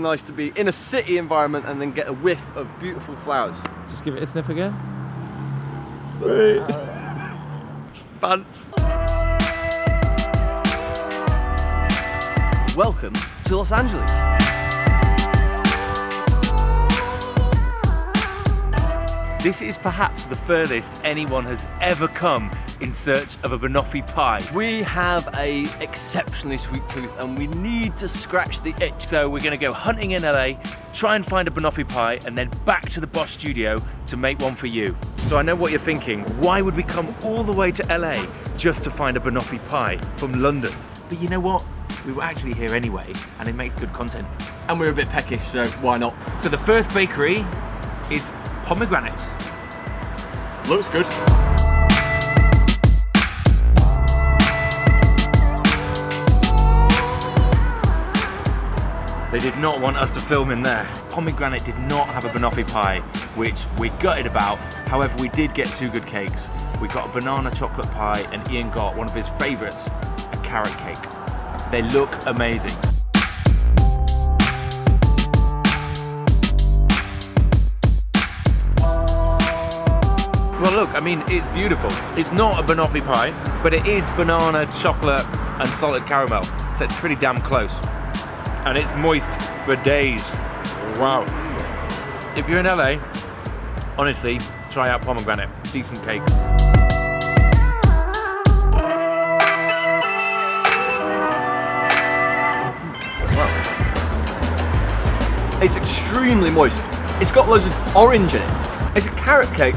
nice to be in a city environment and then get a whiff of beautiful flowers. Just give it a sniff again. Bunts. Welcome to Los Angeles. This is perhaps the furthest anyone has ever come in search of a Banoffee pie. We have a exceptionally sweet tooth and we need to scratch the itch. So we're gonna go hunting in LA, try and find a Banoffee pie, and then back to the BOSH studio to make one for you. So I know what you're thinking, why would we come all the way to LA just to find a Banoffee pie from London? But you know what? We were actually here anyway, and it makes good content. And we're a bit peckish, so why not? So the first bakery is Pomegranate. Looks good. They did not want us to film in there. Pomegranate did not have a Banoffee pie, which we're gutted about. However, we did get two good cakes. We got a banana chocolate pie, and Ian got one of his favorites, a carrot cake. They look amazing. Well look, I mean, it's beautiful. It's not a Banoffee pie, but it is banana, chocolate, and salted caramel. So it's pretty damn close. And it's moist for days. Wow. If you're in LA, honestly, try out Pomegranate. Decent cake. Wow. It's extremely moist. It's got loads of orange in it. It's a carrot cake,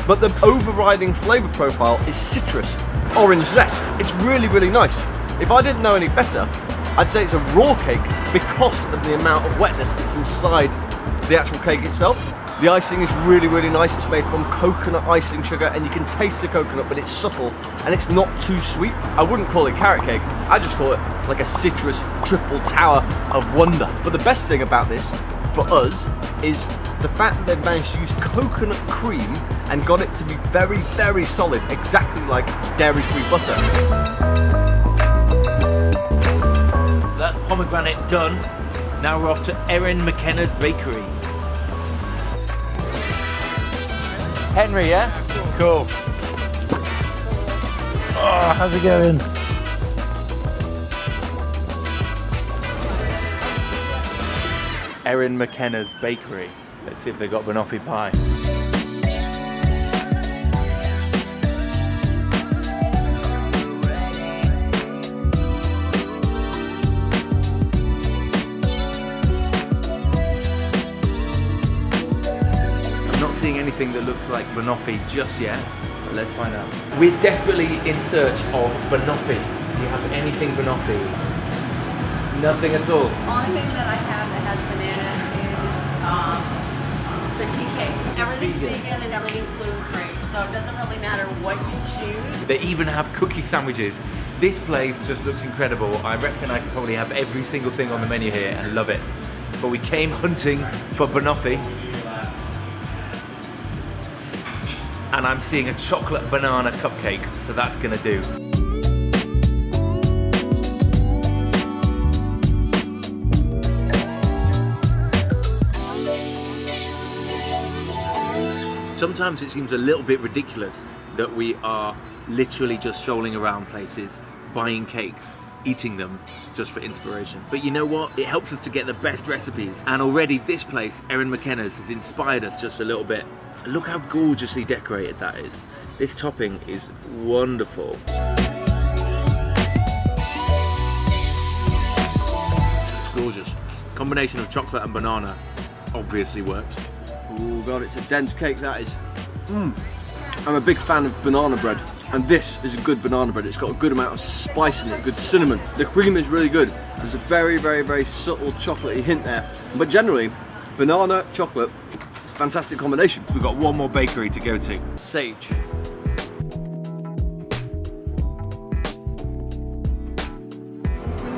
but the overriding flavour profile is citrus, orange zest. It's really, really nice. If I didn't know any better, I'd say it's a raw cake because of the amount of wetness that's inside the actual cake itself. The icing is really, really nice. It's made from coconut icing sugar and you can taste the coconut, but it's subtle and it's not too sweet. I wouldn't call it carrot cake. I just call it like a citrus triple tower of wonder. But the best thing about this for us is the fact that they've managed to use coconut cream and got it to be very, very solid, exactly like dairy-free butter. So that's Pomegranate done. Now we're off to Erin McKenna's bakery. Henry, yeah? Cool. Oh, how's it going? Erin McKenna's bakery. Let's see if they've got Banoffee pie. I'm not seeing anything that looks like Banoffee just yet, but let's find out. We're desperately in search of Banoffee. Do you have anything Banoffee? Nothing at all. Only thing that I have that has banana is the tea cake. Everything's vegan and everything's gluten-free, so it doesn't really matter what you choose. They even have cookie sandwiches. This place just looks incredible. I reckon I could probably have every single thing on the menu here and love it. But we came hunting for Banoffee. And I'm seeing a chocolate banana cupcake, so that's gonna do. Sometimes it seems a little bit ridiculous that we are literally just strolling around places, buying cakes, eating them just for inspiration. But you know what? It helps us to get the best recipes. And already this place, Erin McKenna's, has inspired us just a little bit. Look how gorgeously decorated that is. This topping is wonderful. It's gorgeous. Combination of chocolate and banana obviously works. Oh god, it's a dense cake, that is. I'm a big fan of banana bread, and this is a good banana bread. It's got a good amount of spice in it, good cinnamon. The cream is really good. There's a very, very, very subtle chocolatey hint there. But generally, banana, chocolate, it's a fantastic combination. We've got one more bakery to go to. Sage.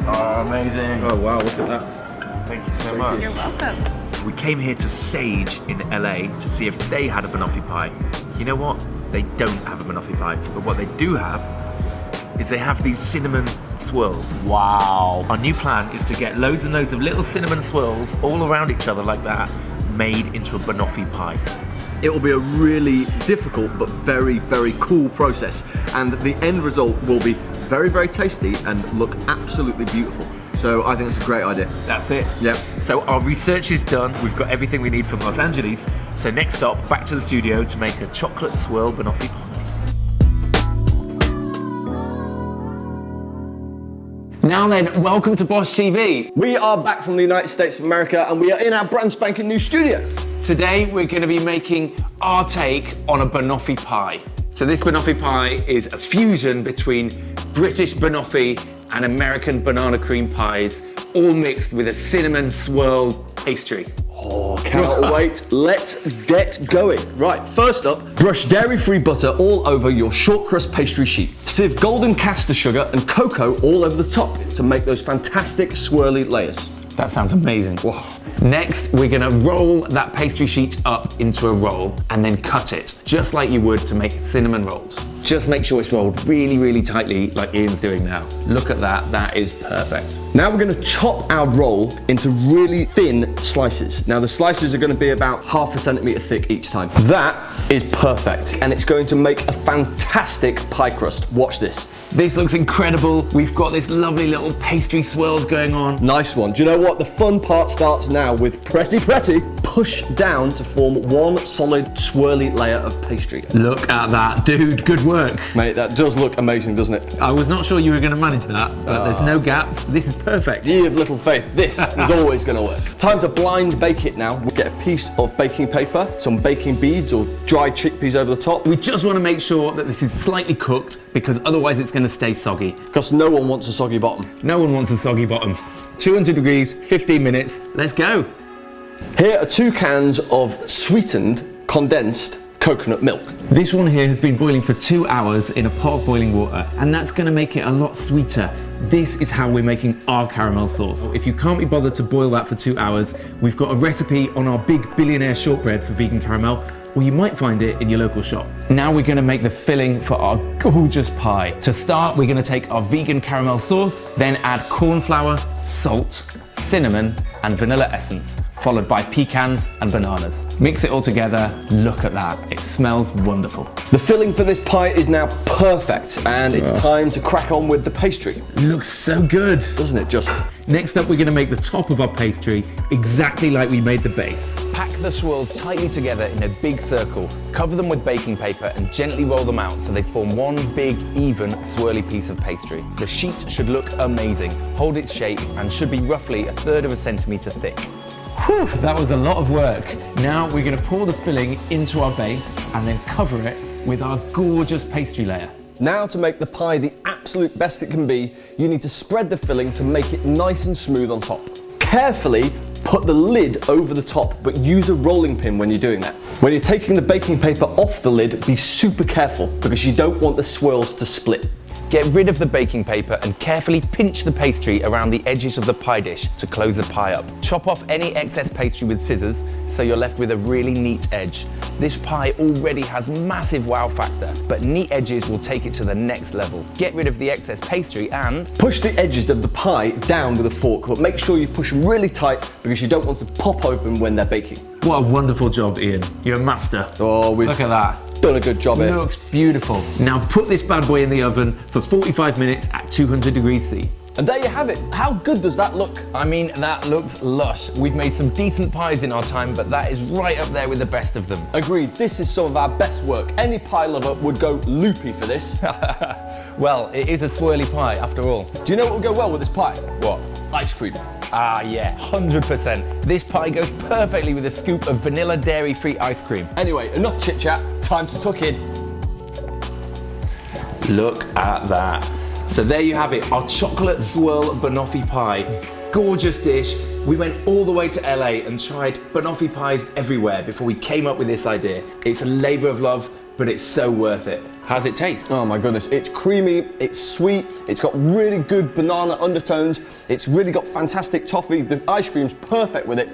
Oh, amazing. Oh wow, look at that. Thank you so much. You're welcome. We came here to Sage in LA to see if they had a Banoffee pie. You know what? They don't have a Banoffee pie, but what they do have is they have these cinnamon swirls. Wow. Our new plan is to get loads and loads of little cinnamon swirls all around each other like that, made into a banoffee pie. It will be a really difficult but very, very cool process, and the end result will be very, very tasty and look absolutely beautiful. So I think it's a great idea. That's it. Yep. So our research is done. We've got everything we need from Los Angeles. So next stop, back to the studio to make a chocolate swirl banoffee pie. Now then, welcome to BOSH TV. We are back from the United States of America, and we are in our brand spanking new studio. Today we're going to be making our take on a banoffee pie. So this banoffee pie is a fusion between British banoffee and American banana cream pies, all mixed with a cinnamon swirl pastry. Oh, cannot wait. Let's get going. Right, first up, brush dairy-free butter all over your short crust pastry sheet. Sieve golden caster sugar and cocoa all over the top to make those fantastic swirly layers. That sounds amazing. Whoa. Next, we're gonna roll that pastry sheet up into a roll and then cut it, just like you would to make cinnamon rolls. Just make sure it's rolled really, really tightly like Ian's doing now. Look at that, that is perfect. Now we're gonna chop our roll into really thin slices. Now the slices are gonna be about 1/2 centimeter thick each time. That is perfect, and it's going to make a fantastic pie crust. Watch this. This looks incredible. We've got this lovely little pastry swirls going on. Nice one. Do you know what? The fun part starts now with pressy. Push down to form one solid swirly layer of pastry. Look at that, dude, good work. Mate, that does look amazing, doesn't it? I was not sure you were gonna manage that, but there's no gaps. This is perfect. Ye of little faith, this is always gonna work. Time to blind bake it now. We'll get a piece of baking paper, some baking beads or dried chickpeas over the top. We just wanna make sure that this is slightly cooked because otherwise it's gonna stay soggy. Because no one wants a soggy bottom. No one wants a soggy bottom. 200 degrees, 15 minutes, let's go. Here are 2 cans of sweetened, condensed coconut milk. This one here has been boiling for 2 hours in a pot of boiling water, and that's gonna make it a lot sweeter. This is how we're making our caramel sauce. If you can't be bothered to boil that for 2 hours, we've got a recipe on our big billionaire shortbread for vegan caramel, or you might find it in your local shop. Now we're gonna make the filling for our gorgeous pie. To start, we're gonna take our vegan caramel sauce, then add corn flour, salt, cinnamon, and vanilla essence, followed by pecans and bananas. Mix it all together, look at that, it smells wonderful. The filling for this pie is now perfect, and it's time to crack on with the pastry. Looks so good. Doesn't it just? Next up, we're gonna make the top of our pastry exactly like we made the base. Pack the swirls tightly together in a big circle, cover them with baking paper and gently roll them out so they form one big, even, swirly piece of pastry. The sheet should look amazing, hold its shape and should be roughly 1/3 of a centimeter thick. Whew, that was a lot of work. Now we're gonna pour the filling into our base and then cover it with our gorgeous pastry layer. Now to make the pie the absolute best it can be, you need to spread the filling to make it nice and smooth on top. Carefully put the lid over the top, but use a rolling pin when you're doing that. When you're taking the baking paper off the lid, be super careful because you don't want the swirls to split. Get rid of the baking paper and carefully pinch the pastry around the edges of the pie dish to close the pie up. Chop off any excess pastry with scissors so you're left with a really neat edge. This pie already has massive wow factor, but neat edges will take it to the next level. Get rid of the excess pastry and push the edges of the pie down with a fork, but make sure you push them really tight because you don't want to pop open when they're baking. What a wonderful job, Ian. You're a master. Oh, we've Look at that. done a good job here. Looks beautiful. Now put this bad boy in the oven for 45 minutes at 200 degrees C. And there you have it. How good does that look? I mean, that looks lush. We've made some decent pies in our time, but that is right up there with the best of them. Agreed, this is some of our best work. Any pie lover would go loopy for this. Well, it is a swirly pie after all. Do you know what would go well with this pie? What? Ice cream. Ah, yeah, 100%. This pie goes perfectly with a scoop of vanilla dairy-free ice cream. Anyway, enough chit chat, time to tuck in. Look at that. So there you have it, our chocolate swirl banoffee pie. Gorgeous dish. We went all the way to LA and tried banoffee pies everywhere before we came up with this idea. It's a labor of love, but it's so worth it. How's it taste? Oh my goodness, it's creamy, it's sweet, it's got really good banana undertones, it's really got fantastic toffee, the ice cream's perfect with it.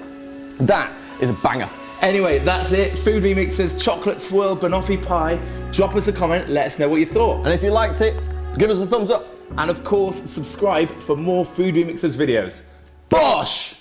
That is a banger. Anyway, that's it. Food Remixers chocolate swirl banoffee pie. Drop us a comment, let us know what you thought. And if you liked it, Give us a thumbs up. And of course, subscribe for more Food Remixers videos. BOSH!